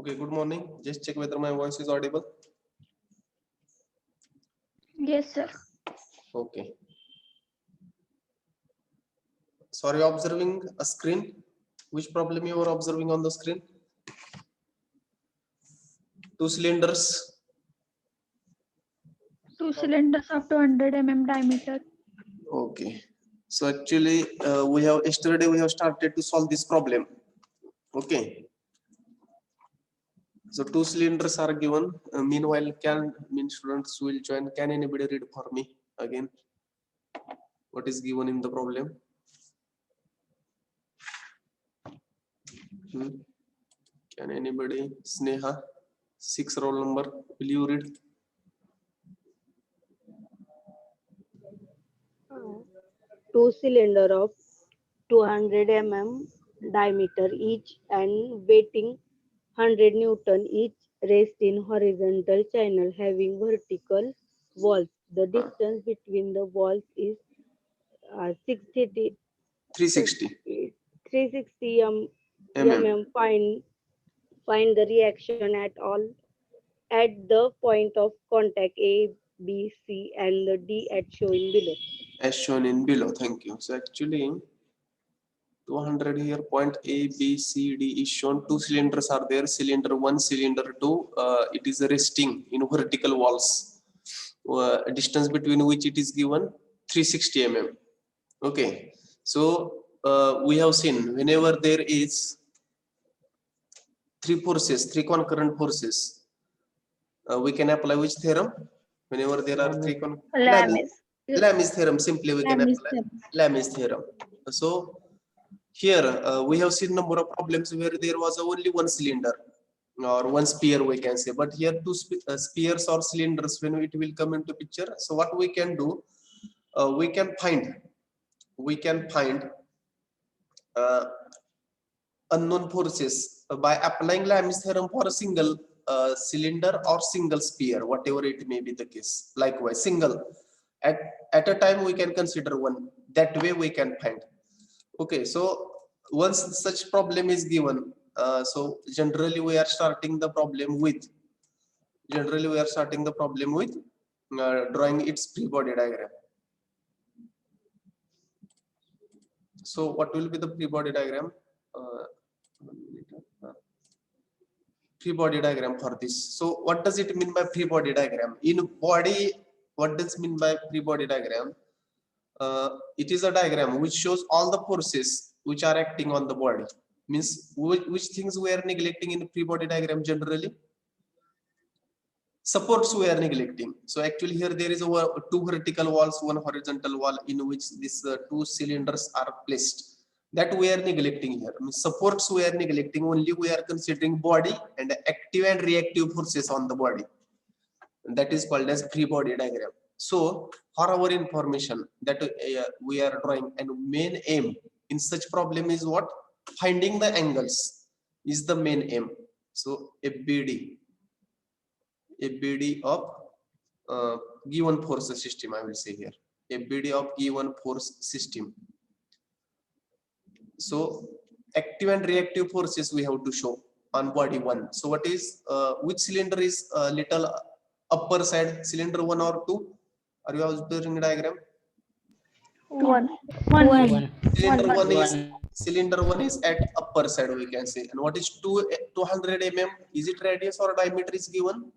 Okay, good morning. Just check whether my voice is audible. Yes, sir. Okay. So are you observing a screen? Which problem you are observing on the screen? Two cylinders. Two cylinders of 200 mm diameter. Okay. So actually, yesterday we have started to solve this problem. Okay. So two cylinders are given. Meanwhile, students will join. Can anybody read for me again? What is given in the problem? Can anybody? Sneha, 6 roll number. Will you read? Two cylinder of 200 mm diameter each and weighting 100 Newton each rest in horizontal channel having vertical walls. The distance between the walls is 360 360 mm. mm. Find the reaction at the point of contact A, B, C, and the D at shown below. As shown in below. Thank you. So actually 200 here, point A, B, C, D is shown. Two cylinders are there. Cylinder 1, cylinder 2. It is resting in vertical walls. Distance between which it is given 360 mm. Okay. So we have seen whenever there is three concurrent forces, we can apply which theorem? Whenever there are three Lami's theorem, simply we can apply Lami's theorem. So here we have seen number of problems where there was only one cylinder or one sphere, we can say, but here two spheres or cylinders when it will come into picture. So what we can do, we can find unknown forces by applying Lami's theorem for a single cylinder or single sphere, whatever it may be the case. Likewise, single at a time we can consider one. That way we can find. Okay, so once such problem is given, so generally we are starting the problem with drawing its free body diagram. So what will be the free body diagram? Free body diagram for this. So what does it mean by free body diagram? In body, what does it mean by free body diagram? It is a diagram which shows all the forces which are acting on the body. Means which things we are neglecting in free body diagram generally? Supports we are neglecting. So actually here there is two vertical walls, one horizontal wall in which these two cylinders are placed. That we are neglecting here. Supports we are neglecting, only we are considering body and active and reactive forces on the body. That is called as free body diagram. So for our information that we are drawing, and main aim in such problem is what? Finding the angles is the main aim. So a BD of given force system, I will say here. A BD of given force system. So active and reactive forces we have to show on body 1. So what is which cylinder is little upper side, cylinder 1 or 2? Are you observing the diagram? One. Cylinder 1 is at upper side, we can say. And what is 200 mm? Is it radius or diameter is given?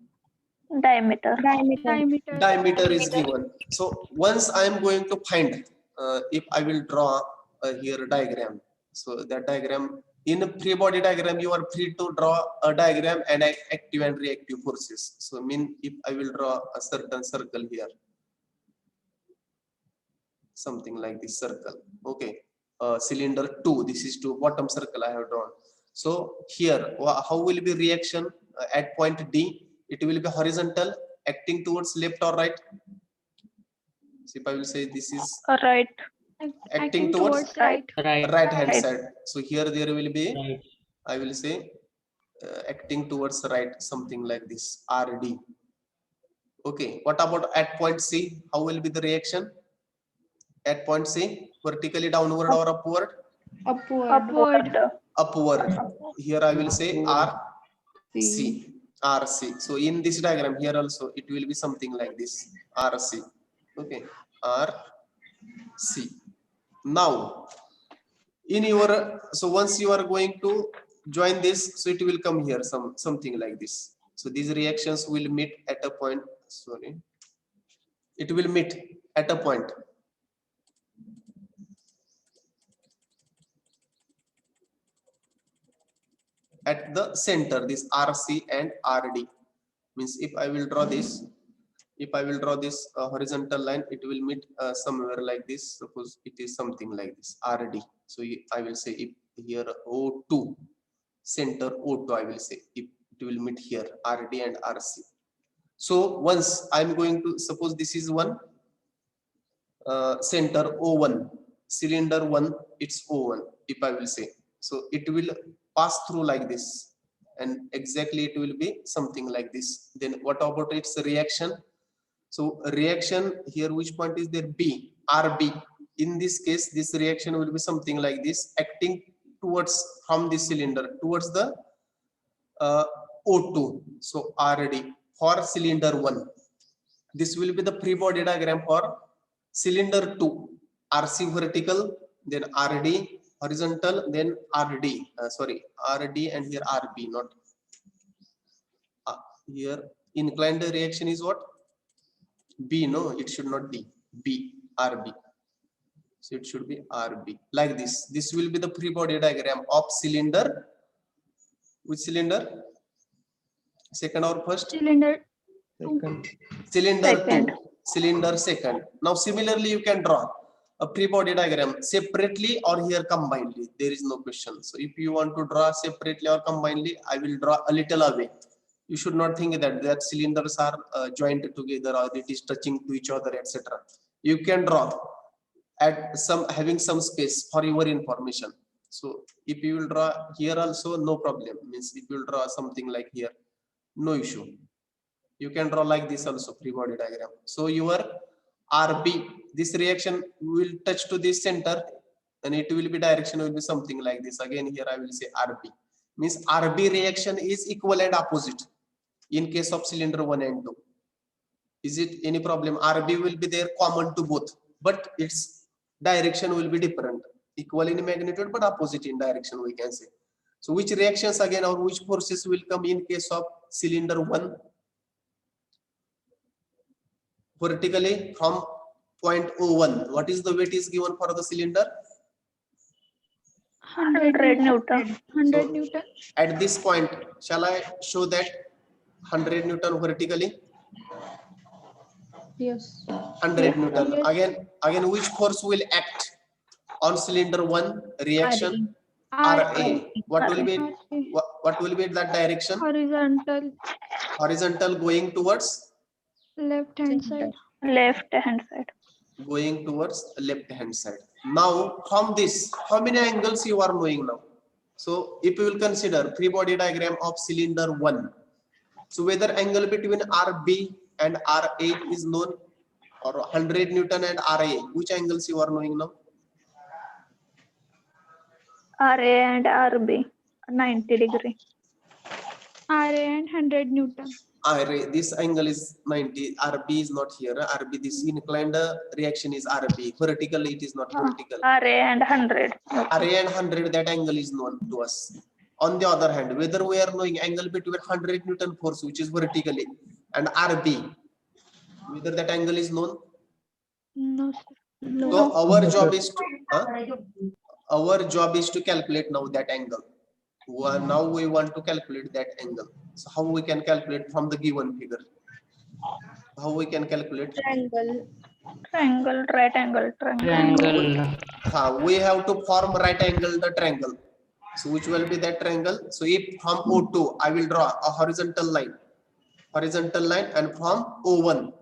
Diameter. Diameter is given. So once I am going to find, if I will draw here a diagram. So that diagram, in a free body diagram, you are free to draw a diagram and active and reactive forces. So if I will draw a certain circle here, something like this circle. Okay, cylinder 2. This is 2 bottom circle I have drawn. So here, how will be reaction at point D? It will be horizontal, acting towards left or right. So if I will say this is Right. acting towards right. right hand side. So here there will be, I will say acting towards right, something like this, RD. Okay, what about at point C? How will be the reaction at point C? Vertically downward or upward? Upward. Upward. Here I will say R. C, RC. So in this diagram here also it will be something like this, RC. Okay, RC. Now in your, so once you are going to join this, so it will come here something like this. So these reactions will meet at a point, sorry, it will meet at a point. At the center, this RC and RD means if I will draw this, horizontal line, it will meet somewhere like this. Suppose it is something like this, RD. So I will say if here O2, center O2, I will say if it will meet here RD and RC. So once I'm going to suppose this is one center O1, cylinder 1, it's O1, if I will say. So it will pass through like this, and exactly it will be something like this. Then what about its reaction? So reaction here, which point is there? B, RB. In this case, this reaction will be something like this, acting towards from this cylinder towards the O2. So RD for cylinder 1. This will be the free body diagram for cylinder 2. RC vertical, then RD horizontal, then RD. RD and here RB, not here. Inclined reaction is what? B, no, it should not be B, RB. So it should be RB like this. This will be the free body diagram of cylinder. Which cylinder? Second or first? Cylinder Cylinder Second. 2. Cylinder second. Now similarly you can draw a free body diagram separately or here combinedly. There is no question. So if you want to draw separately or combinedly, I will draw a little away. You should not think that cylinders are joined together or it is touching to each other, etc. You can draw at having some space for your information. So if you will draw here also, no problem. Means if you will draw something like here, no issue. You can draw like this also, free body diagram. So your RB, this reaction will touch to this center and it will be direction will be something like this. Again here I will say RB. Means RB reaction is equal and opposite in case of cylinder 1 and 2. Is it any problem? RB will be there common to both, but its direction will be different. Equal in magnitude but opposite in direction, we can say. So which reactions again or which forces will come in case of cylinder 1? Vertically from point O1. What is the weight is given for the cylinder? 100 Newton. 100 So, Newton. At this point, shall I show that 100 Newton vertically? Yes. 100 Newton. Yes. Again, which force will act on cylinder 1? Reaction RA. What will be what will be that direction? Horizontal. Horizontal going towards Left hand side. Left hand side. going towards left hand side. Now from this, how many angles you are knowing now? So if you will consider free body diagram of cylinder 1, so whether angle between RB and RA is known, or 100 Newton and RA, which angles you are knowing now? RA and RB. 90 degree. RA and 100 Newton. RA, this angle is 90, RB is not here. RB, this inclined reaction is RB. Vertically, it is not vertical. RA and 100. RA and 100, that angle is known to us. On the other hand, whether we are knowing angle between 100 Newton force, which is vertically, and RB, whether that angle is known? No, sir. So our job is to calculate now that angle. Now we want to calculate that angle. So how we can calculate from the given figure? How we can calculate? Triangle. Triangle, right angle, triangle. We have to form right angle the triangle. So which will be that triangle? So if from O2 I will draw a horizontal line, and from O1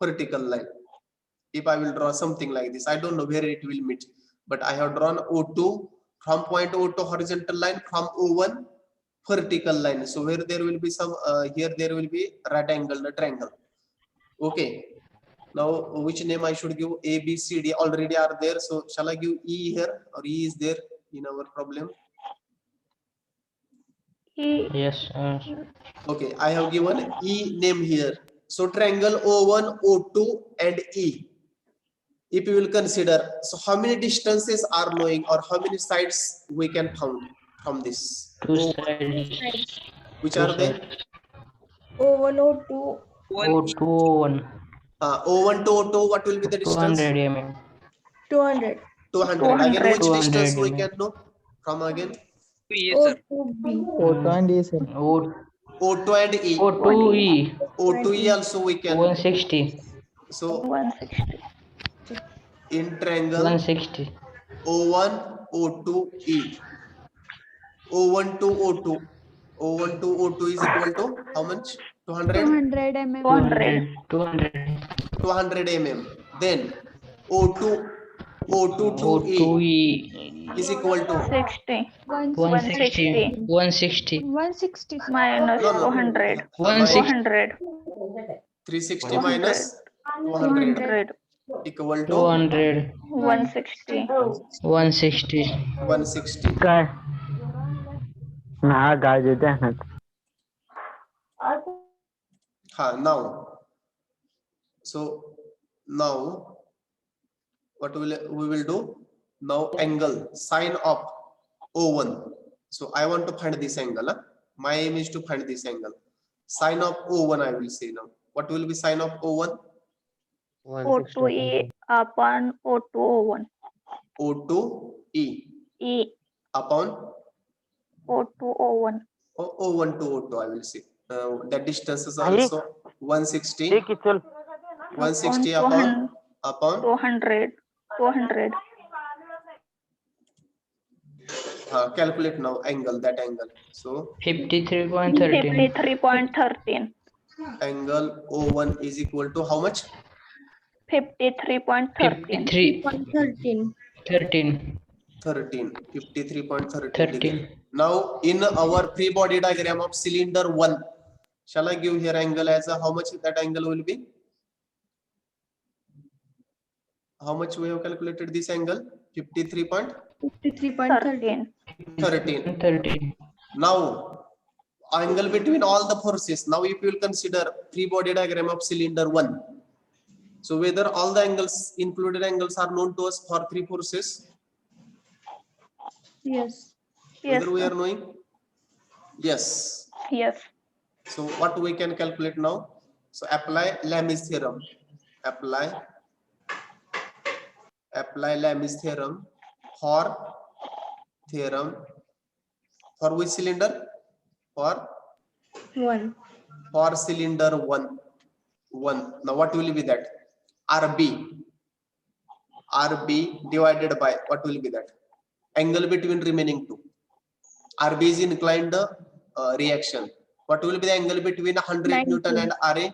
vertical line. If I will draw something like this, I don't know where it will meet, but I have drawn O2 from point O2 horizontal line, from O1 vertical line. So where there will be some here there will be right angle the triangle. Okay. Now which name I should give? A, B, C, D already are there. So shall I give E here, or E is there in our problem? E. Yes, sir. Okay, I have given E name here. So triangle O1, O2 and E. If you will consider, so how many distances are knowing or how many sides we can found from this? Two O1, sides. which Two are they? sides. O1, O2, O2, O1. O1 to O2, what will be the distance? 200 mm. 200. 200. Again, which 200 distance we mm. can know from again? O2B. O, O2 and E. O2E. O2E also we can. 160. So 160. in triangle 160. O1, O2E. O1 to O2. O1 to O2 is equal to how much? 200? 200 mm. 200. 200. 200 mm. Then O2 to E O2E. is equal to 60. 160. 160. 160. Minus No, no. 200. 160. 200. 360 minus 200 200. equal to 200. 160. 160. 160. काय ना गाय देते हैं Now. So now what we will do? Now angle sine of O1. So I want to find this angle. Huh? My aim is to find this angle. Sine of O1 I will say now. What will be sine of O1? O2E upon O2O1. O2E E. upon O2O1. O1 to O2 I will say. That distance is also 160. ठीक है चल 160 Upon upon 200. 200. calculate now angle, that angle. So 53.13. 53.13. angle O1 is equal to how much? 53.13. 53. 13. 13. 13. 53.13 13. degree. Now in our free body diagram of cylinder 1, shall I give here angle as a how much that angle will be? How much we have calculated this angle? 53.13. 53.13. 13. Now angle between all the forces. Now if you will consider free body diagram of cylinder 1. So whether all the angles, included angles, are known to us for three forces? Yes. Yes. Whether we are knowing? Yes. Yes. So what we can calculate now? So apply Lami's theorem. Apply Lami's theorem for which cylinder? For 1. cylinder 1. Now what will be that? RB divided by what will be that? Angle between remaining two. RB is inclined reaction. What will be the angle between 100 90. Newton and RA?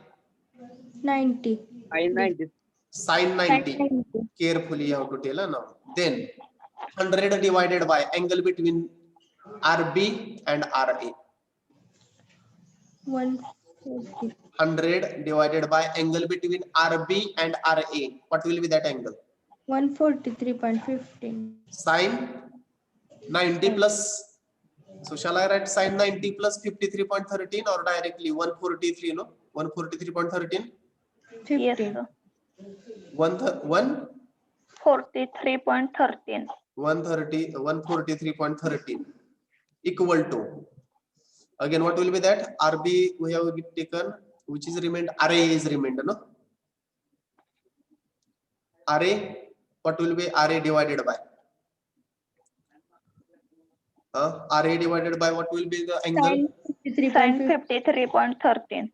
90. Sine 90. Carefully you have to tell now. Then 100 divided by angle between RB and RA. 140. 100 divided by angle between RB and RA. What will be that angle? 143.15. Sine 90 plus. So shall I write sine 90 plus 53.13 or directly 143? No, 143.13. 15. Yes, sir. 43.13. 143.13 equal to, again what will be that? RB we have taken, which is remained, RA is remained, no? RA, what will be RA divided by? RA divided by what will be the angle? Sine 53.13.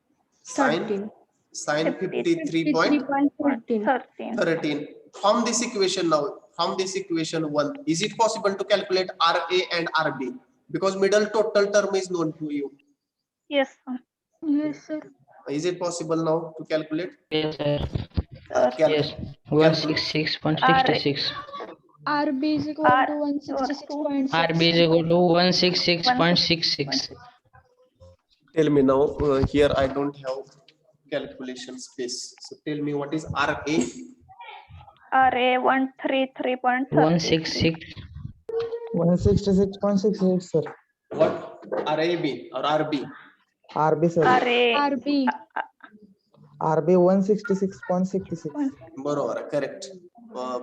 Sine 53.13. 13. From this equation now, from this equation 1, is it possible to calculate RA and RB? Because middle total term is known to you. Yes, sir. Yes, sir. Is it possible now to calculate? Yes, sir. Cal- Yes. 166.66. RB is equal R- to 166.6. RB is equal to 166.66. Tell me now, here I don't have calculation space. So tell me what is RA? RA 133.30. 166. 166.68 sir What RAB or RB. RB sir. RB. RB 166.66. Borobar, correct.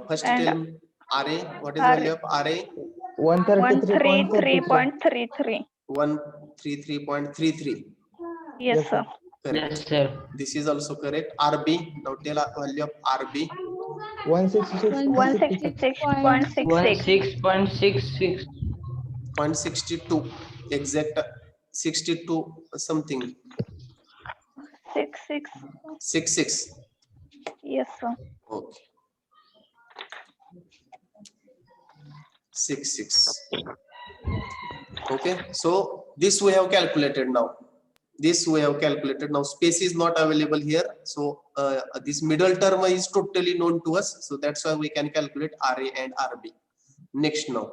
First And tell me RA. What is value of RA? 133.33. 133.33. 133.33. Yes, Yes, sir. Correct. Yes, sir. This is also correct. RB. Now tell value of RB. 166.66. 166.66. 16.66. 0.62. Exact 62 something. 66. 66. Yes, sir. Okay. 66. Okay. So this we have calculated now. This we have calculated now. Space is not available here. So this middle term is totally known to us. So that's why we can calculate RA and RB. Next now.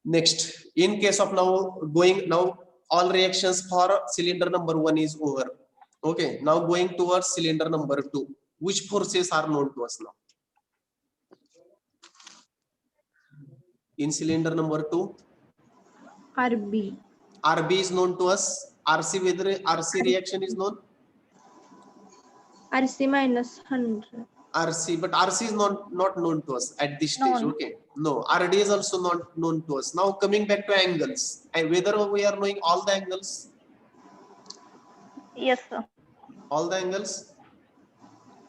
Next, in case of now going now, all reactions for cylinder number 1 is over. Okay, now going towards cylinder number 2. Which forces are known to us now? In cylinder number 2, RB. RB is known to us. RC, whether RC reaction is known. RC minus 100. RC, but RC is not known to us at this stage. Known. Okay, no, RD is also not known to us. Now coming back to angles, and whether we are knowing all the angles, Yes, sir. all the angles.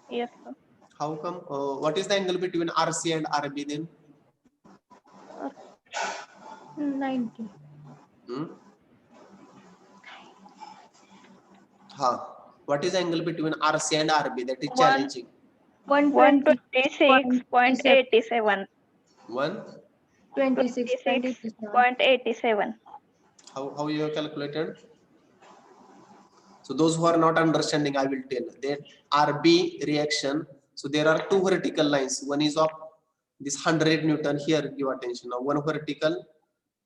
Yes, sir. How come? What is the angle between RC and RB then? 90. Hmm? What is the angle between RC and RB? That is challenging. 126.87. 26.87. 26.87. How you have calculated? So those who are not understanding, I will tell that RB reaction. So there are two vertical lines. One is of this 100 Newton. Here, give attention now. One vertical,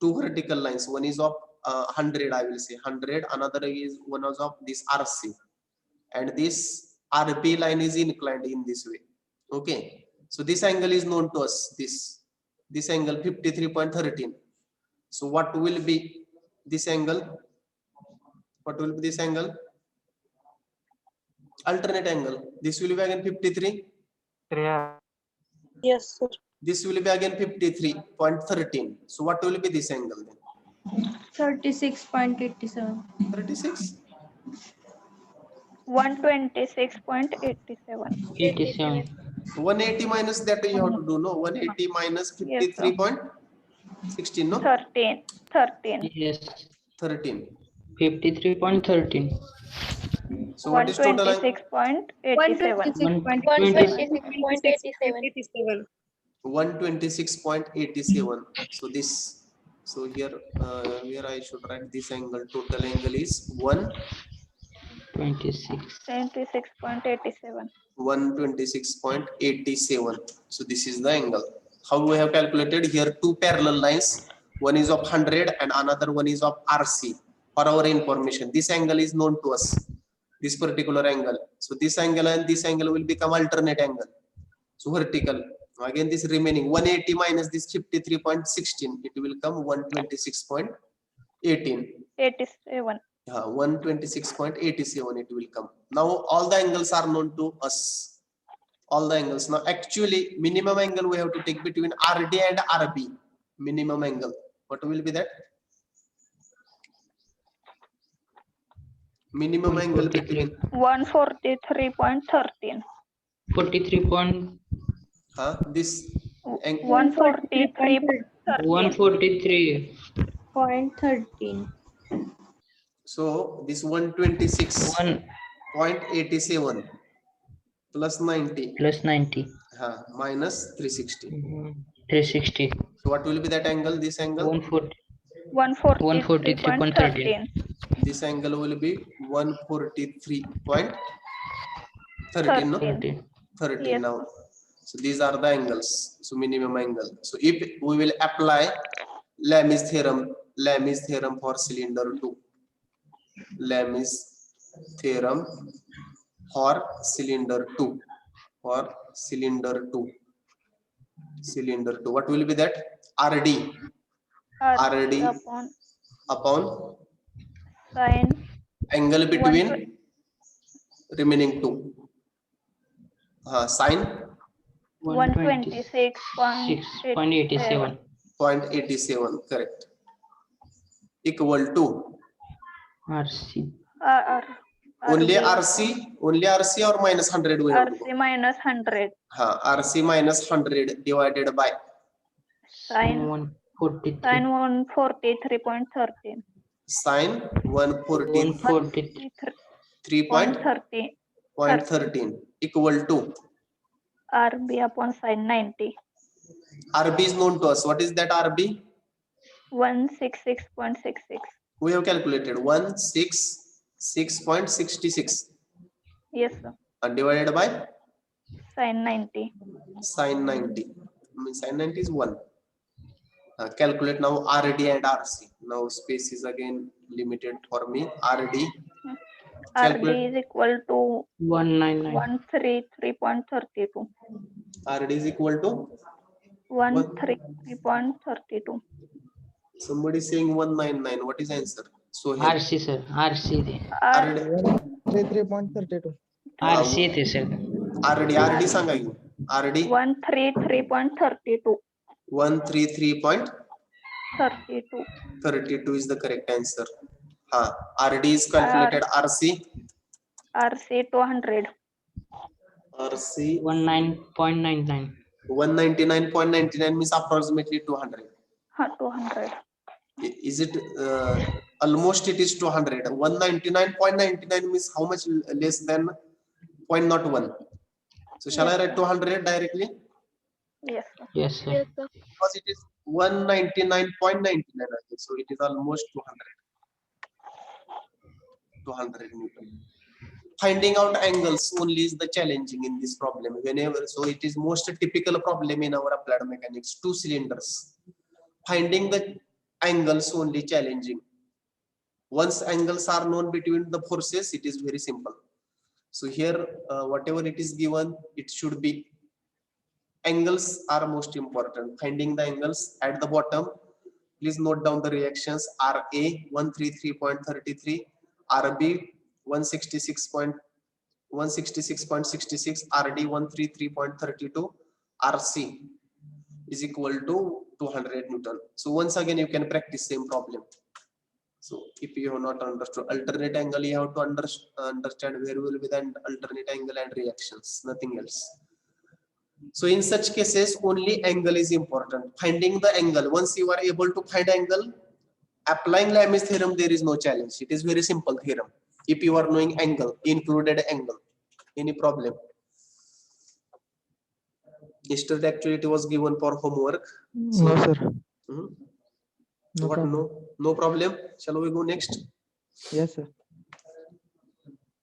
two vertical lines. One is of 100. I will say 100. Another is one is of this RC, and this RB line is inclined in this way. Okay. So this angle is known to us. This angle 53.13. So what will be this angle? What will be this angle? Alternate angle. This will be again 53. Yes, sir. This will be again 53.13. So what will be this angle then? 36.87. 36. 126.87. 87. 180 minus that you have to do, no? 180 minus Yes, sir. 53.16, no? 13. 13. Yes. 13. 53.13. So what is total angle? 126.87. 126.87. 126.87. So this, so here I should write this angle. Total angle is 26. 26.87. 126.87. So this is the angle. How we have calculated here? Two parallel lines. One is of 100 and another one is of RC. For our information, this angle is known to us. This particular angle. So this angle and this angle will become alternate angle. So vertical. Again, this remaining 180 minus this 53.16. It will come 126.18. 87. 126.87 it will come. Now all the angles are known to us. All the angles. Now actually minimum angle we have to take between RD and RB. Minimum angle. What will be that? Minimum angle between 143.13. 43. this 143. 143. 0.13. so this 126.87 plus 90 Plus 90. minus 360. 360. So what will be that angle? This angle? 143.13. This angle will be 143.13. No? 13. 13 Yes. now. So these are the angles. So minimum angle. So if we will apply Lami's theorem for cylinder 2. Lami's theorem for cylinder 2. For cylinder 2. Cylinder 2. What will be that? RD. RD. upon upon Sine angle between remaining two. Sine 126.87. 6.87 0.87, correct. Equal to RC. only RC or minus 100 we have to go. RC minus 100. RC minus 100 divided by Sine 143. sine 143.13. sine 143.13 143.13 equal to RB upon sine 90. RB is known to us. What is that RB? 166.66. We have calculated 166.66 Yes, sir. divided by Sine 90. sine 90. Means sine 90 is 1. Calculate now RD and RC. Now space is again limited for me. RD. RD is equal to 199. 133.32. RD is equal to 133.32. somebody saying 199. What is answer? So here RC sir. RC the. RD 133.32. RC the sir. RD सांगा की RD 133.32. 133.32 is the correct answer. RD is calculated. RC RC 200. RC 19.99. 199.99 means approximately 200. 200. Is it almost it is 200. 199.99 means how much less than 0.01. So shall I write 200 directly? Yes, sir. Yes sir. Because it is 199.99. So it is almost 200 Newton. Finding out angles only is the challenging in this problem. So it is most typical problem in our applied mechanics. 2 cylinders. Finding the angles only challenging. Once angles are known between the forces, it is very simple. So here, whatever it is given, it should be angles are most important. Finding the angles at the bottom. Please note down the reactions. RA 133.33, RB 166.66, RD 133.32, RC is equal to 200 Newton. So once again, you can practice same problem. So if you have not understood alternate angle, you have to understand where will be the alternate angle and reactions, nothing else. So in such cases, only angle is important. Finding the angle, once you are able to find angle, applying Lami's theorem, there is no challenge. It is very simple theorem. If you are knowing angle, included angle, any problem. Yesterday actually it was given for homework. So, No, sir. No what? problem. No problem. Shall we go next? Yes, sir.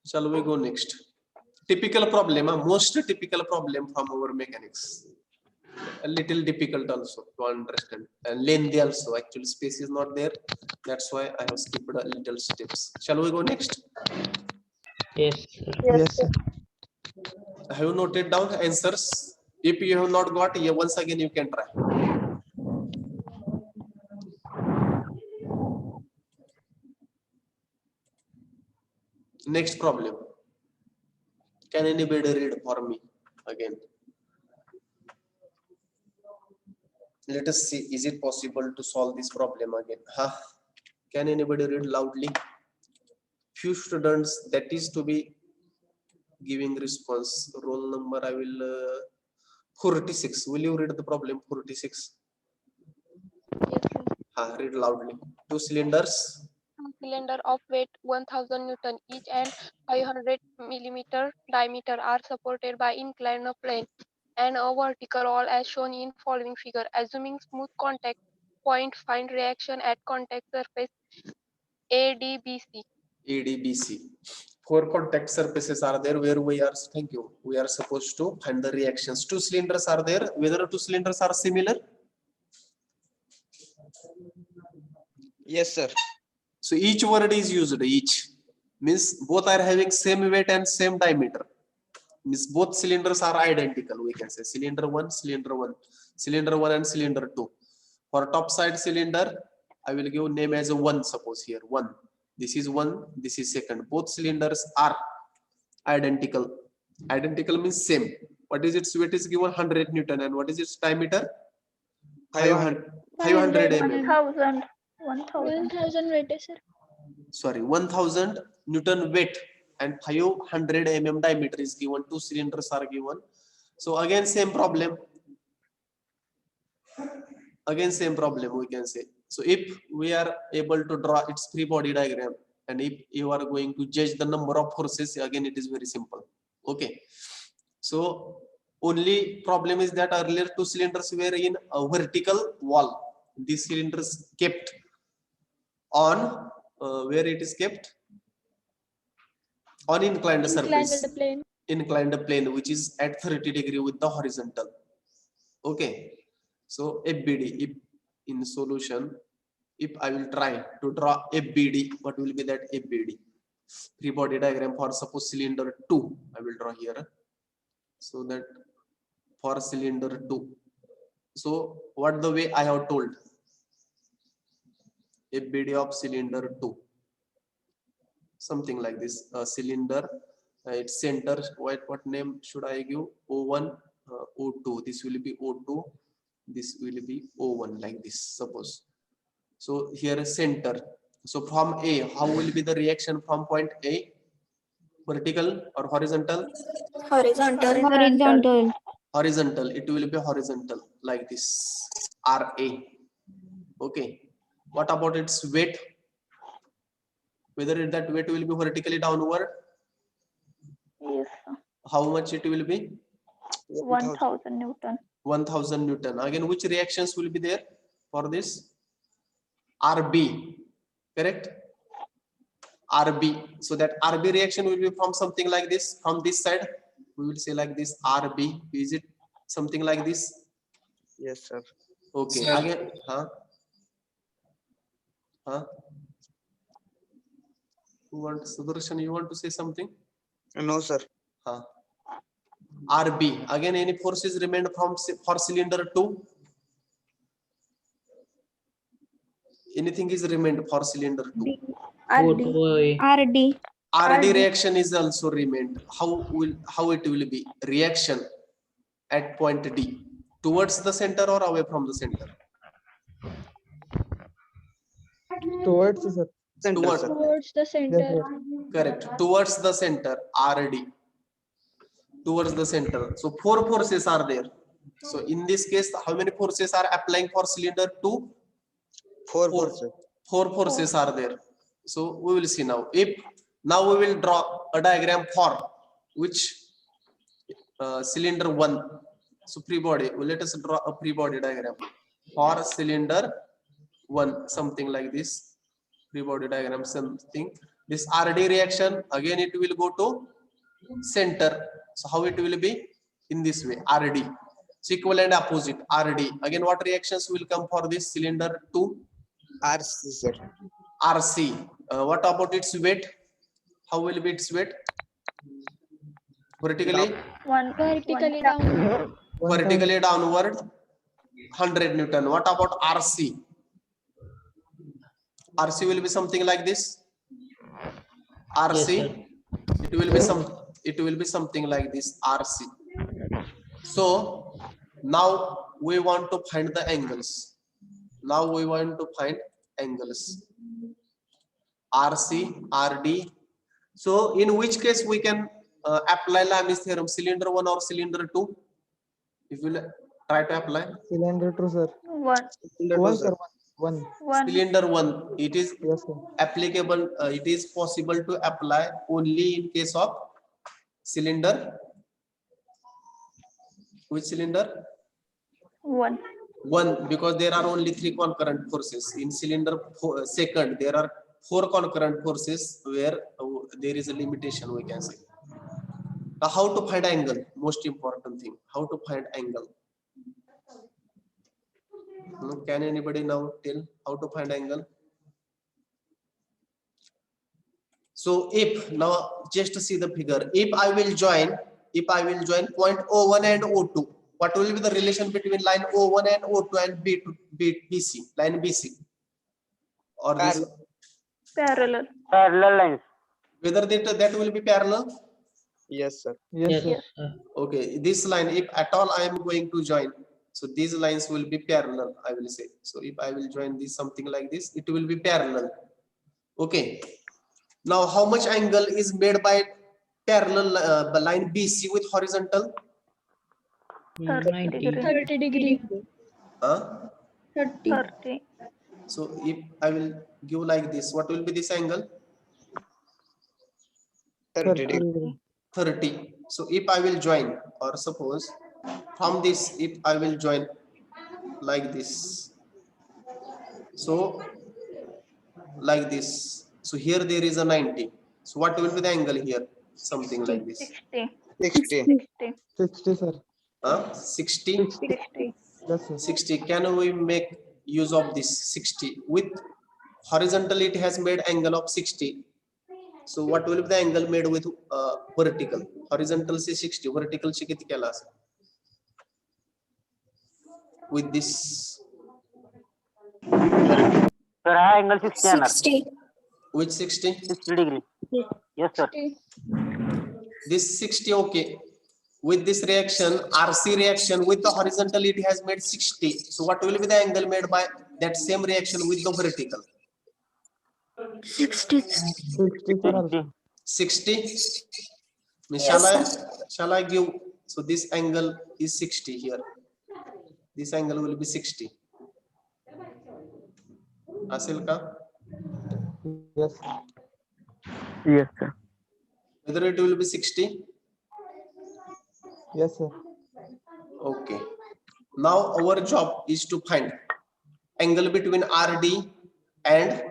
Shall we go next? Typical problem, most typical problem from our mechanics. A little difficult also to understand and lengthy also. Actually, space is not there. That's why I have skipped a little steps. Shall we go next? Yes sir. Yes, sir. Have you noted down answers? If you have not got, once again you can try. Next problem. Can anybody read for me again? Let us see, is it possible to solve this problem again? Can anybody read loudly? Few students, that is to be giving response. Roll number, I will 46. Will you read the problem? 46. Read loudly. 2 cylinders. Cylinder of weight 1000 Newton each and 500 millimeter diameter are supported by inclined plane and a vertical wall as shown in following figure. Assuming smooth contact point, find reaction at contact surface ADBC. ADBC. 4 contact surfaces are there where we are, we are supposed to find the reactions. 2 cylinders are there. Whether 2 cylinders are similar? Yes, sir. So each word is used. Each means both are having same weight and same diameter. Means both cylinders are identical. We can say cylinder 1, cylinder 1, cylinder 1 and cylinder 2. For top side cylinder, I will give name as a 1, suppose here 1. This is 1, this is second. Both cylinders are identical. Identical means same. What is its weight is given 100 Newton and what is its diameter? 500 mm. 1000. 1000 weight है sir. Sorry, 1000 Newton weight and 500 mm diameter is given. Two cylinders are given. So again same problem. Again same problem we can say. So if we are able to draw its free body diagram and if you are going to judge the number of forces, again it is very simple. Okay. So only problem is that earlier two cylinders were in a vertical wall. These cylinders kept on where it is kept on inclined surface. plane. Inclined plane which is at 30 degree with the horizontal. Okay. So FBD, if in solution, if I will try to draw FBD, what will be that FBD? Free body diagram for suppose cylinder 2, I will draw here. So that for cylinder 2. So what the way I have told? FBD of cylinder 2. Something like this. Cylinder, its center, what name should I give? O1, O2. This will be O2. This will be O1 like this, suppose. So here is center. So from A, how will be the reaction from point A? Vertical or horizontal? Horizontal. Horizontal. It will be horizontal like this. RA. Okay. What about its weight? Whether that weight will be vertically downward? Yes. How much it will be? 1000 Newton. 1000 Newton. Again, which reactions will be there for this? RB, correct? RB. So that RB reaction will be from something like this. From this side, we will say like this RB. Is it something like this? Yes, sir. Okay. Sir. Again, Who wants Sudarshan? You want to say something? No, sir. RB. Again, any forces remained from for cylinder 2? Anything is remained for cylinder 2? RD. RD reaction is also remained. How it will be? Reaction at point D towards the center or away from the center? Towards sir. Center, Towards. sir. Towards the Yes, center. sir. Correct. Towards the center. RD. Towards the center. So 4 forces are there. So in this case, how many forces are applying for cylinder 2? 4 Four. forces. 4 forces are there. So we will see now. If now we will draw a diagram for which cylinder 1. So free body. Well, let us draw a free body diagram for cylinder 1. Something like this. Free body diagram. Something. This RD reaction again it will go to center. So how it will be? In this way. RD. So equal and opposite. RD. Again what reactions will come for this cylinder 2? RC, sir. RC. What about its weight? How will be its weight? Vertically? Vertically down. Vertically downward. 100 Newton. What about RC? RC will be something like this. RC. Yes, sir. It will be something like this. RC. So now we want to find the angles. Now we want to find angles. RC, RD. So in which case we can apply Lami's theorem, cylinder 1 or cylinder 2? If you try to apply. Cylinder 2, sir. Cylinder 1, two, sir. 1. Cylinder 1, it is Yes, sir. applicable, it is possible to apply only in case of cylinder. Which cylinder? 1. 1, because there are only 3 concurrent forces. In cylinder 2, there are 4 concurrent forces where there is a limitation, we can say. Now, how to find angle? Most important thing. How to find angle? Can anybody now tell how to find angle? So if now just to see the figure, if I will join point O1 and O2, what will be the relation between line O1 and O2 and BC, line BC? or this, Parallel. Parallel lines. whether that will be parallel? Yes, sir. Yes, sir. Okay, this line, if at all I am going to join, so these lines will be parallel, I will say. So if I will join this something like this, it will be parallel. Okay. Now, how much angle is made by parallel line BC with horizontal? 30 degree. 30 degree. Huh? 30. 30. So if I will give like this, what will be this angle? 30 degree. 30. So if I will join, or suppose from this, if I will join like this, so like this, so here there is a 90. So what will be the angle here? Something like this. 60. 60. 60. 60, sir. 60. 60. Yes, sir. 60. Can we make use of this 60? With horizontal it has made angle of 60. So what will be the angle made with vertical? Horizontal से 60, vertical से कितनी केला असेल? With this. Sir, हा angle 60 येणार. 60. Which 60? 60 degree. Yes, sir. This 60, okay. With this reaction, RC reaction with the horizontal, it has made 60. So what will be the angle made by that same reaction with the vertical? 60. 60, sir. 60. Shall I give? So this angle is 60 here. This angle will be 60. Asil ka? Yes. Yes, sir. Whether it will be 60? Yes, sir. Okay. Now our job is to find angle between RD and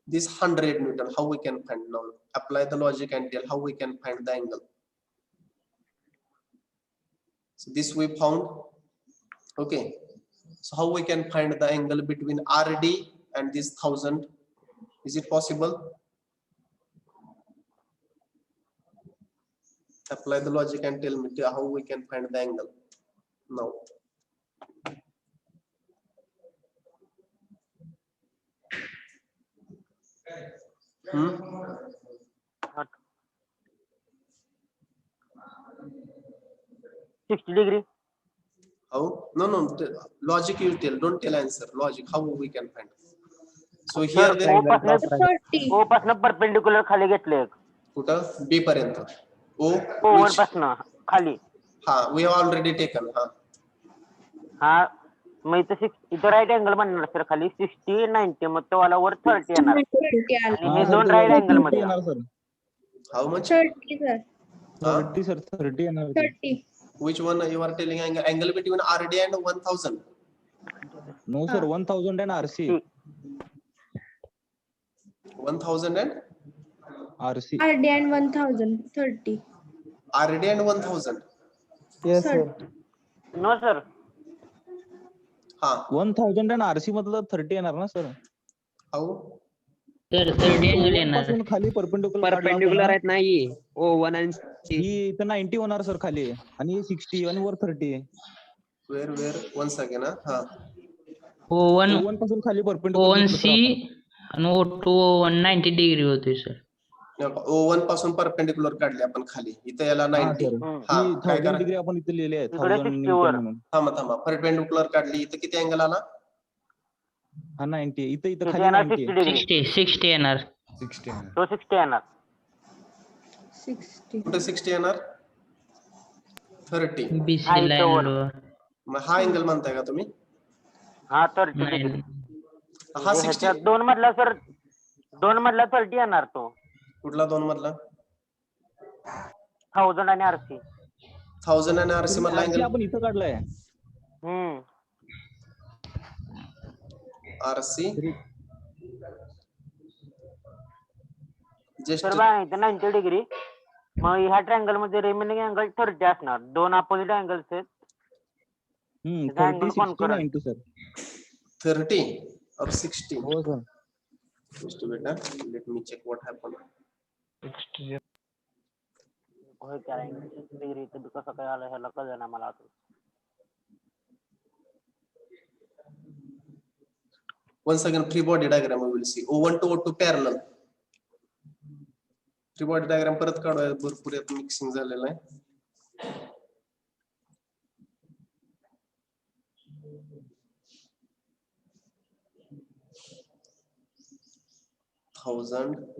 this 100 Newton. How we can find now? Apply the logic and tell how we can find the angle. So this we found. Okay. So how we can find the angle between RD and this 1000? Is it possible? Apply the logic and tell me how we can find the angle now. Hmm? 60 degree. How? No. Logic you tell. Don't tell answer. Logic. How we can find? So Sir, here there. O पासनं perpendicular खाली घेतले. कुठं? B पर्यंत. O. O1 Which? पासनं खाली. हा. We have already taken. हा. हा मग इथं राईट अँगल बनणार सर खाली 60 90 मग तो वाला वर 30 येणार आणि हे दोन राईट अँगल मध्ये येणार sir. How much? 30, sir. 30, sir. 30 येणार. 30. Which one you are telling angle? Angle between RD and 1000. No, sir. 1000 and RC. 1000 and RC. RD and 1000. 30. RD and 1000. Yes, sir. No sir हा. 1000 and RC मतलब 30 येणार ना sir. How? Sir 30 angle येणार. पासून खाली perpendicular आहेत नाही. O1 आणि ही इथं 90 होणार सर खाली आणि 60 आणि वर 30. Where? One second. हा. O1 पासून खाली परपेंडिक्युलर O1C आणि O2 190 डिग्री होते सर. O1 पासून परपेंडिक्युलर काढले आपण खाली. इथं याला 90. हा. काय 1000 करा? डिग्री आपण इथे लिहिले आहेत. इकडे 1000 60 वर. म्हणून. थांबा. परपेंडिक्युलर काढली. इथं किती अँगल आला? हा 90 इथं इथे खाली येणार 90. 60 डिग्री 60 येणार. तो 60 येणार 60. कुठे 60 येणार? 30. BC हा, इथं लाईन वर. वर. मग हा अँगल म्हणताय का तुम्ही? हा 30 नाही. डिग्री हा 60. दोन मधला सर 2 मधला 30 येणार तो कुठला 2 मधला? 1000 आणि RC 1000 आणि RC मधला RC अँगल. आपण इथं काढलाय. RC जस्ट सर बघा इथं 90 डिग्री मग ह्या ट्रायंगल मध्ये रिमेनिंग अँगल 30 असणार. दोन अपोजिट अँगल्स आहेत. 30 60 90 सर. 30 or 60? हो sir. Just wait, let me check what happened. होय त्या 90 डिग्री इथं कसं काय आलं ह्याला कळलं ना मला. once again free body diagram we will see. O1 to O2 parallel. Free body diagram परत काढूया, भरपूर यात मिक्सिंग झालेलं आहे.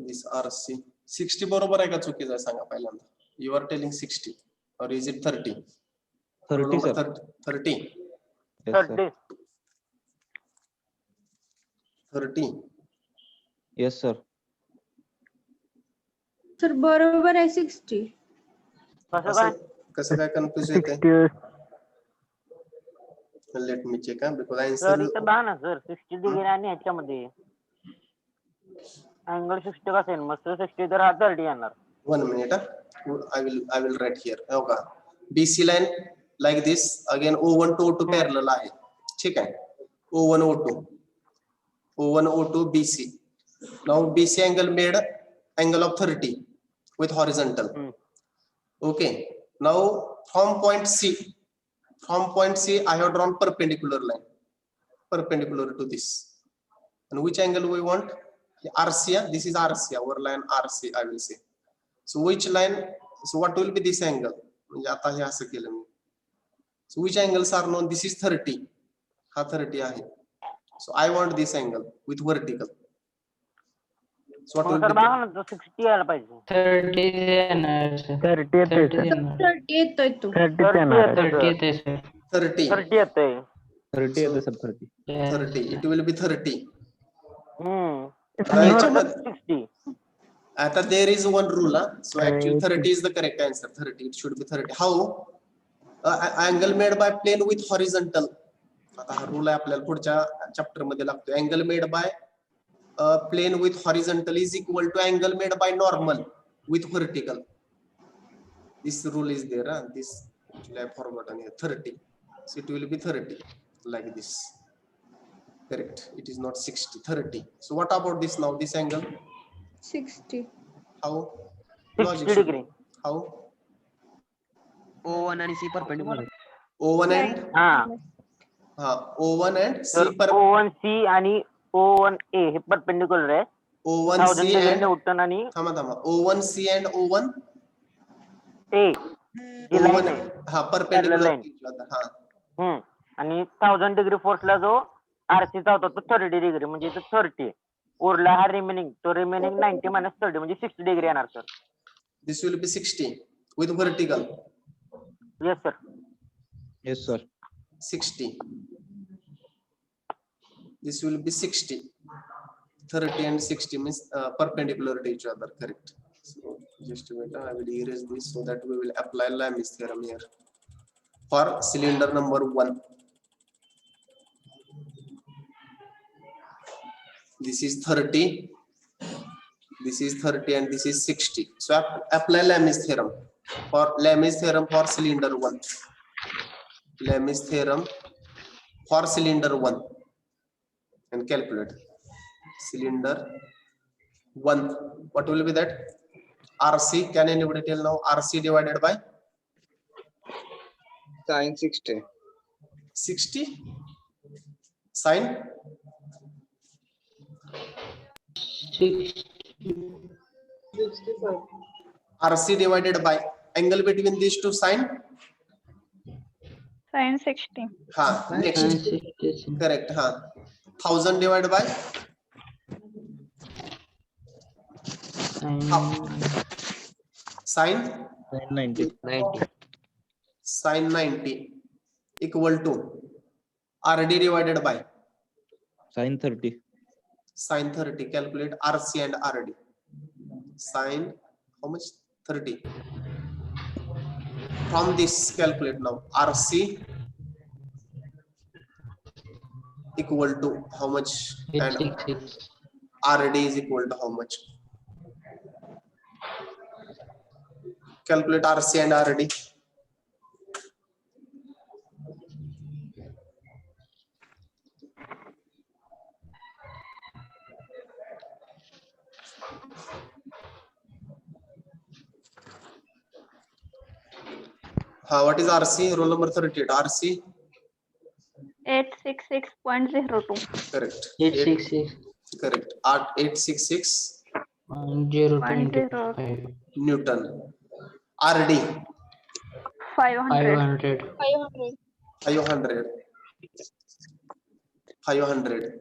this RC 60 बरोबर आहे का चुकीचं आहे सांगा पहिल्यांदा. You are telling 60 or is it 30? 30 sir. 30. Yes, sir. 30. Yes sir. Sir बरोबर आहे 60. कसं काय? कसं काय कन्फ्युज येते? 60 let me check because sir answer इथं पहा ना सर 60 डिग्री आणि ह्याच्यामध्ये अँगल 60 कसं आहे मग 60 तर हा 30 येणार. 1 minute. I will write here. Okay. BC line like this. Again O1 to O2 parallel आहे. ठीक आहे. O1 O2. O1 O2 BC. Now BC angle made angle of 30 with horizontal. Okay. Now from point C I have drawn perpendicular line. Perpendicular to this. And which angle we want? RC. This is RC. Our line RC I will say. So which line? So what will be this angle? म्हणजे आता हे असं केलं मी. So which angles are known? This is 30. हा 30 आहे. So I want this angle with vertical. So what will sir be? बघा ना 60 यायला पाहिजे. 30 येणार sir. 30 येणार. 30 येतोय तो. 30 येणार. 30 येते sir. 30. 30 येतंय. 30 येते sir 30. 30. It will be 30. आणि ह्याच्यामध्ये 60. आता there is one rule. So actually 30 is the correct answer. 30. It should be 30. How? Angle made by plane with horizontal. आता हा rule आहे आपल्याला पुढच्या चॅप्टर मध्ये लागतो. Angle made by plane with horizontal is equal to angle made by normal with vertical. This rule is there. This actually I have forgotten here. 30. So it will be 30 like this. Correct. It is not 60. 30. So what about this now? This angle? 60. How? 60 degree. How? O1 आणि C perpendicular. O1 and हा O1 and तर C per O1C आणि O1A हे perpendicular आहे. 1000 1000 and Newton आणि थांबा O1C and O1 A he line O1 आहे. हा perpendicular Parallel हा आणि 1000 डिग्री फोर्सला जो RC चा होता तो 30 डिग्री म्हणजे इथं 30 उरला हा रिमेनिंग तो रिमेनिंग 90 minus 30 म्हणजे 60 डिग्री येणार sir. this will be 60 with vertical. Yes sir. Yes sir. 60. This will be 60. 30 and 60 means perpendicular to each other. Correct. So just wait. I will erase this so that we will apply Lami's theorem here for cylinder number 1. This is 30. This is 30 and this is 60. So apply Lami's theorem for cylinder 1. Lami's theorem for cylinder 1 and calculate cylinder 1. What will be that? RC. Can anybody tell now? RC divided by Sin 60. 60. Sin 65. RC divided by angle between these two sin. Sin 60. Next. Correct. 1000 divided by sin 90. sin 90 equal to RD divided by Sin 30. sin 30. Calculate RC and RD. Sin how much? 30. From this calculate now. RC equal to how much and RD is equal to how much? Calculate RC and RD. What is RC? Roll number 38. RC 866.02. Correct. 866 Correct. 866 0.25 Newton. RD 500. 500 500. 500.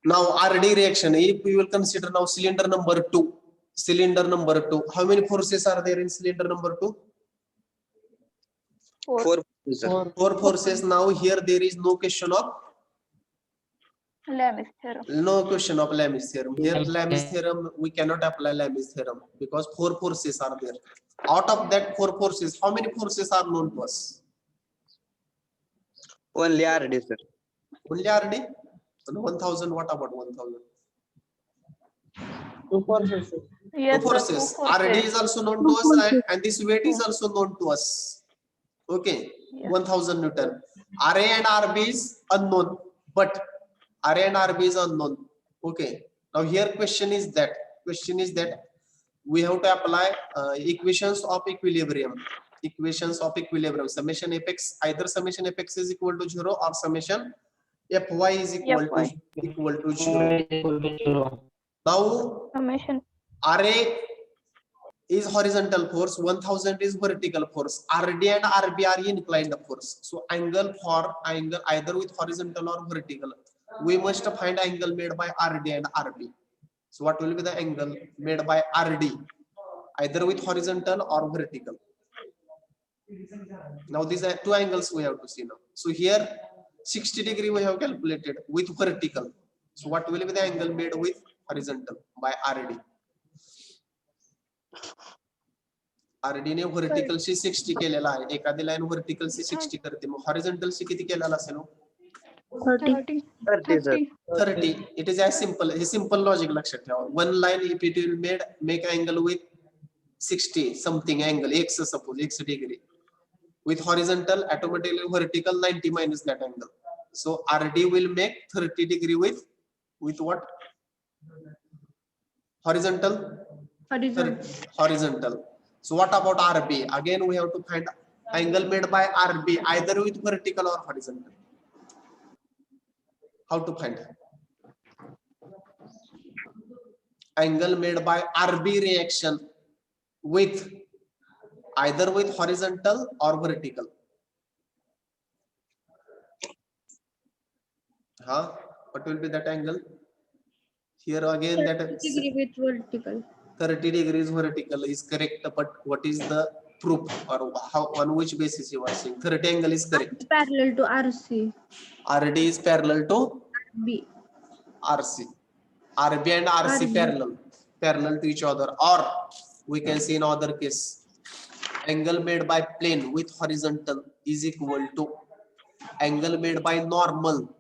Now RD reaction, if we will consider now cylinder number 2. Cylinder number 2. How many forces are there in cylinder number 2? 4, sir. 4 forces. Now here there is no question of Lami's theorem. Lami's theorem. Here Lami's theorem, we cannot apply Lami's theorem because 4 forces are there. Out of that 4 forces, how many forces are known to us? Only RD, sir. Only RD? So 1000, what about 1000? 2 forces. Yes, 2 sir, forces. 2 forces. RD is also known to us and this weight is also known to us. Okay, Yes. 1000 Newton. RA and RB is unknown, but RA and RB is unknown. Okay, now here question is that we have to apply equations of equilibrium. Summation fx, either summation fx is equal to 0 or summation fy is equal to 0. Now Summation. RA is horizontal force, 1000 is vertical force. RD and RB are inclined force. So angle either with horizontal or vertical. We must find angle made by RD and RB. So what will be the angle made by RD? Either with horizontal or vertical. Now these are 2 angles we have to see now. So here 60 degree we have calculated with vertical. So what will be the angle made with horizontal by RD? RD ने vertical she 60 केलेला आहे. एखादी line vertical she 60 करते, मग horizontal she किती केलेला असेल? 30. 30, sir. 30. It is as simple. A simple logic लक्षात ठेवा. One line if it will make angle with 60 something angle, x suppose x degree. With horizontal, automatically vertical 90 minus that angle. So RD will make 30 degree with what? Horizontal. So what about RB? Again we have to find angle made by RB either with vertical or horizontal. How to find angle made by RB reaction with either with horizontal or vertical? What will be that angle? Here again that 30 degree with vertical. 30 degrees vertical is correct, but what is the proof or how on which basis you are saying 30 angle is correct? Parallel to RC. RD is parallel to B. RC. RB and RC parallel to each other, or we can see in other case angle made by plane with horizontal is equal to angle made by normal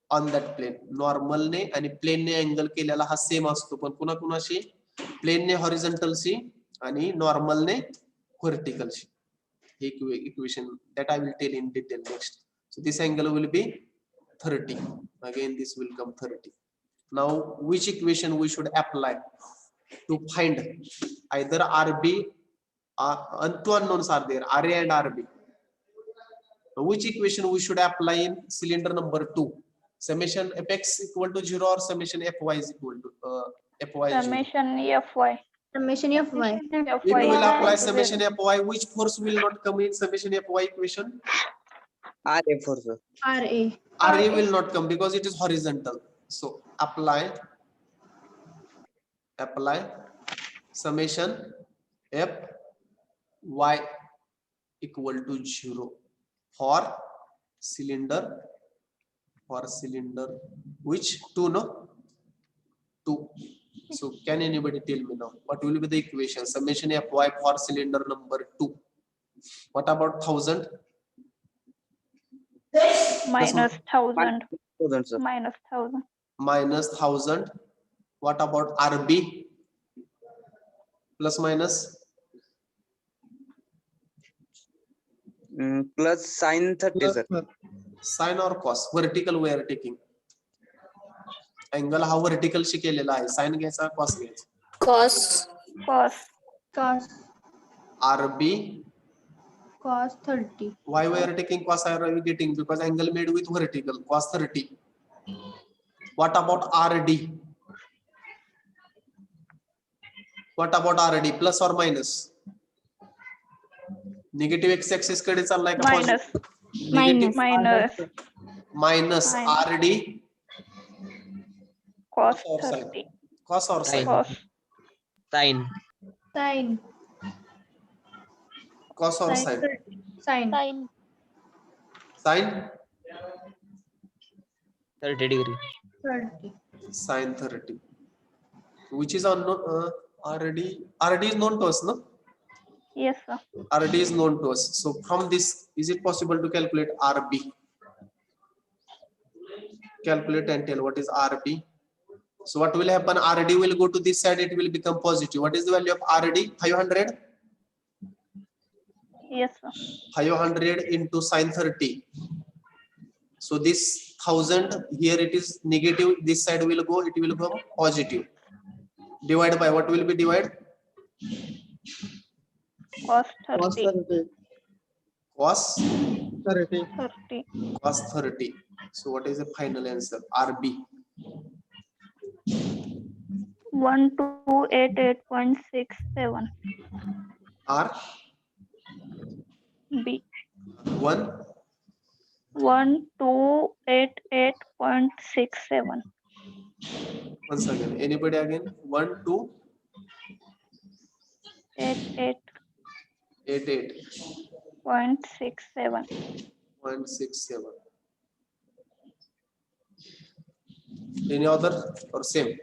on that plane. Normal ने आणि plane ने angle केलेला हा same असतो, पण कुणा कुणाशी plane ने horizontal शी आणि normal ने vertical she. Equation that I will tell in detail next. So this angle will be 30. Again this will come 30. Now which equation we should apply to find either RB and 2 unknowns are there, RA and RB. Which equation we should apply in cylinder number 2? Summation fx equal to 0 or summation fy is equal to fy is 0? Summation FY. Summation FY. If we will apply summation fy, which force will not come in summation fy equation? RA force, sir. RA. RA will not come because it is horizontal. So apply summation fy equal to 0 for cylinder which 2, no? 2. So can anybody tell me now what will be the equation summation fy for cylinder number 2? What about 1000? Minus 1000. 1000, sir. Minus 1000. Minus 1000. What about RB? Plus minus? Plus sin 30, sir. Sin or cos? Vertical we are taking. Angle हा vertical she केलेला आहे. Sin घ्यायचा cos घ्यायचा? Cos. RB. cos 30. Why we are taking cos are we getting? Because angle made with vertical, cos 30. What about RD? What about RD? Plus or minus? Negative x-axis कडे चाललाय का Minus. positive? Negative Minus. minus Minus. RD. Cos or sin? 30. Cos or sin? Cos. Sin. Sin. Cos or Sin sin? 30. Sin. Sin. Sin? 30 degree. 30. Sin 30. Which is unknown. RD. RD is known to us, no? Yes, sir. RD is known to us. So from this, is it possible to calculate RB? Calculate and tell what is RB. So what will happen? RD will go to this side, it will become positive. What is the value of RD? 500? Yes, sir. 500 into sin 30. So this 1000, here it is negative, this side will go, it will become positive. Divide by what will be divided? Cos 30. Cos 30. cos 30. So what is the final answer? RB. 1288.67. R B. 1 1288.67. once again. Anybody again? 1 2 88.67. 88.67. Any other or same?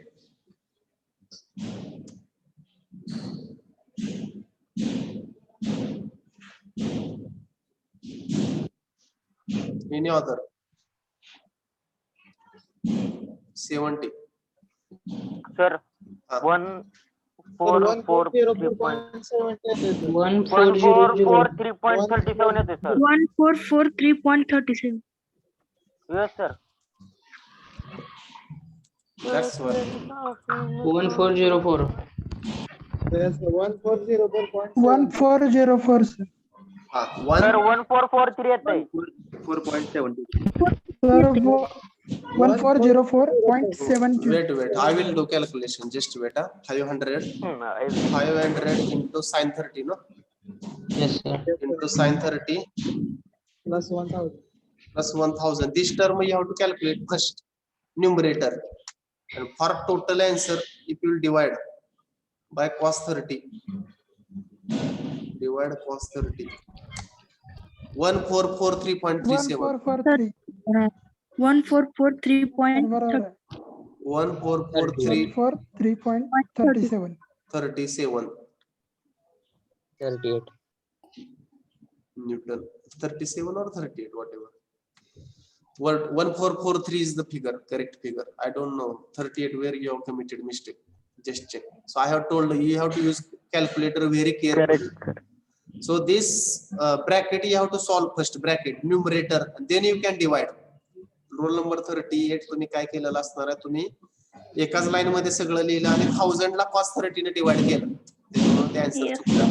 Any other? 70. Sir, 1443.37 येते sir. 1443.37. Yes, sir. That's what. 1404. 1404, sir. Sir, 1443 येते. 4.70. Sir, 1404.72. Wait. I will do calculation. Just wait. 500 into sin 30, no? Yes, sir. Into sin 30 Plus 1000. plus 1000. This term you have to calculate first. Numerator. And for total answer, if you will divide by cos 30. Divide cos 30. 1443.37. 1443. 1443.37. 1443.37. 38. Newton. 37 or 38, whatever. 1443 is the figure, correct figure. I don't know 38 where you have committed mistake. Just check. So I have told you have to use calculator very carefully. So this bracket you have to solve first, bracket numerator, and then you can divide. Roll number 38 तुम्ही काय केलेलं असणार आहे, तुम्ही एकाच line मध्ये सगळं लिहिलं आणि 1000 ला cos 30 ने डिवाइड केलं, त्यामुळे ते आन्सर चुकलं.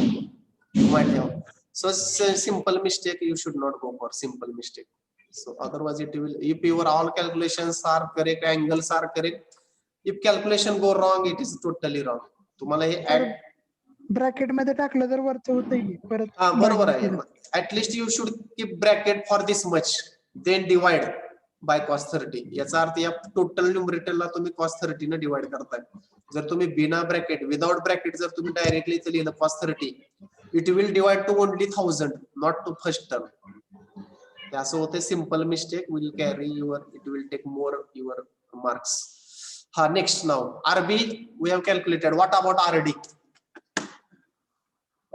So simple mistake, you should not go for simple mistake. So otherwise it will, if your all calculations are correct, angles are correct, if calculation go wrong, it is totally wrong. तुम्हाला हे add bracket मध्ये टाकलं तर वरच होतंय परत. बरोबर आहे. At least you should keep bracket for this much, then divide by cos 30. याचा अर्थ या टोटल न्यूमरेटरला तुम्ही cos 30 ने डिवाइड करताय. जर तुम्ही बिना ब्रॅकेट, विदाउट ब्रॅकेट जर तुम्ही डायरेक्टली इथे लिहिलं cos 30, it will divide to only 1000, not to first term. असं होते. Simple mistake will carry your, it will take more your marks. Next now RB we have calculated. What about RD?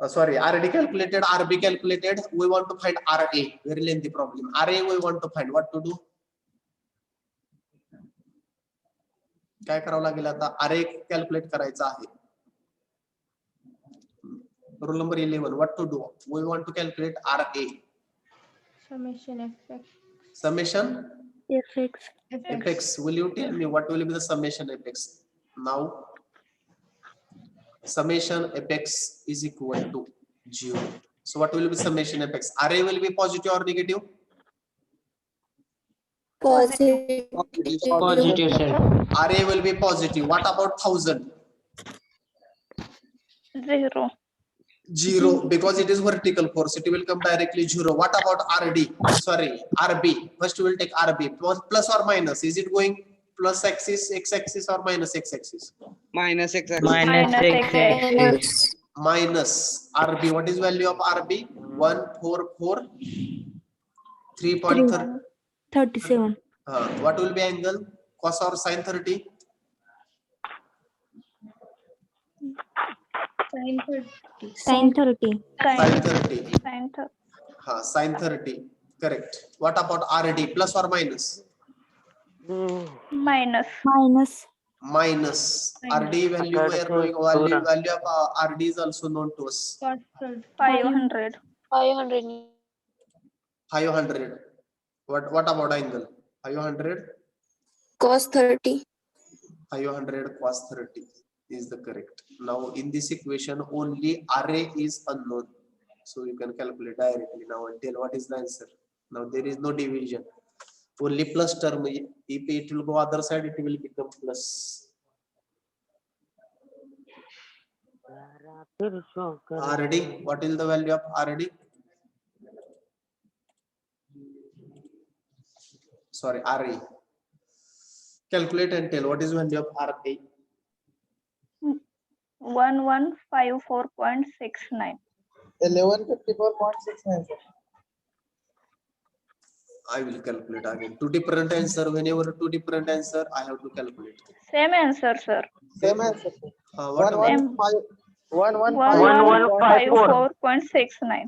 Sorry, RD calculated, RB calculated. We want to find RA. Very lengthy problem. RA we want to find. What to do? काय करावं लागेल आता? RA calculate करायचा आहे. Rule number 11. What to do? We want to calculate RA. Summation fx. Summation fx. fx. Will you tell me what will be the summation fx? Now, summation fx is equal to 0. So what will be summation fx? RA will be positive or negative? Positive. Positive, sir. RA will be positive. What about 1000? 0. 0, because it is vertical force. It will come directly 0. What about RD? Sorry, RB. First we will take RB. Plus or minus? Is it going plus axis, x-axis or minus x-axis? Minus X. Minus x-axis. Minus RB. What is value of RB? 144 3.30. 37. What will be angle? Cos or sin 30? Sin 30. Sin 30. Sin 30. Sin 30. Sin 30. Correct. What about RD? Plus or minus? Minus. Minus. Minus. RD value where value of RD is also known to us. Cos 30. 500. 500. 500. What about angle? 500. Cos 30. 500 cos 30 is the correct. Now in this equation only RA is unknown, so you can calculate directly now and tell what is the answer. Now there is no division, only plus term. If it will go other side, it will become plus. RD, what is the value of RD? Sorry, RA. Calculate and tell what is value of RA. 1154.69. 1154.69. I will calculate again. Two different answer. Whenever two different answer, I have to calculate. Same answer, sir. Same answer. What about 1154.69.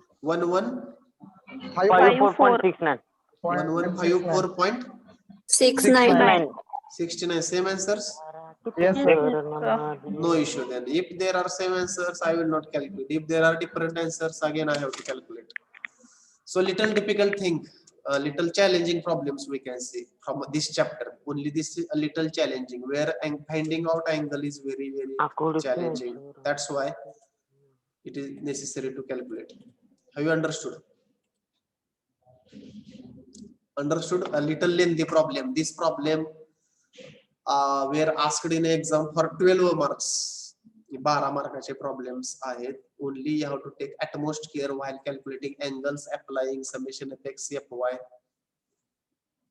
54.69. 1154.69. 69. Same answers. Yes, No issue then. If there are same answers, I will not calculate. If there are different answers, again I have to calculate. So little difficult thing, little challenging problems we can see from this chapter. Only this is a little challenging, where finding out angle is very challenging. That's why it is necessary to calculate. Have you understood? Understood? A little lengthy problem. This problem were asked in exam for 12 marks. 12 markaचे problems आहेत. Only you have to take utmost care while calculating angles, applying summation effects, FY.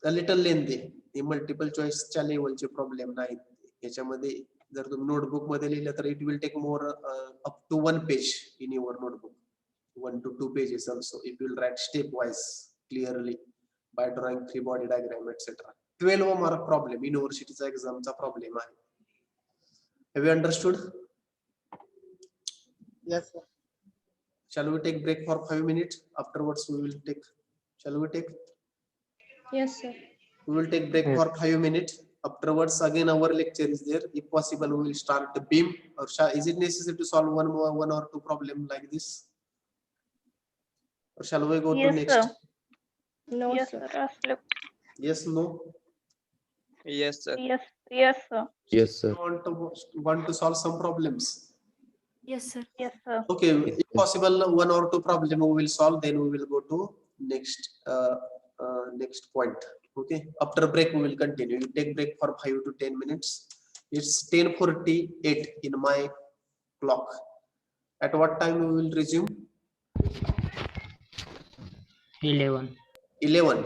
A little lengthy. Hey multiple choice च्या लेवलचे problem नाहीत. याच्यामध्ये जर तुम्ही notebook मध्ये लिहिलं तर it will take more up to 1 page in your notebook. 1 to 2 pages also if you will write stepwise clearly by drawing 3 body diagram etc. 12 mark problem, universityचा examचा problem आहे. Have you understood? Yes, sir. Shall we take break for 5 minutes? Afterwards we will take. Shall we take? Yes, sir. We will take break for 5 minutes. Afterwards again our lecture is there. If possible we will start the beam. Or is it necessary to solve one or two problem like this? Or shall we go to Yes, next? sir. No, Yes, sir. sir. Yes, no. Yes, sir. Yes, sir. Yes, sir. Want to solve some problems? Yes, sir. Yes, sir. Okay, if possible, 1 or 2 problem we will solve. Then we will go to next point. Okay. After break we will continue. You take break for 5 to 10 minutes. It's 10:48 in my clock. At what time we will resume? 11. 11.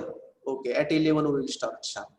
Okay. At 11 we will start sharp.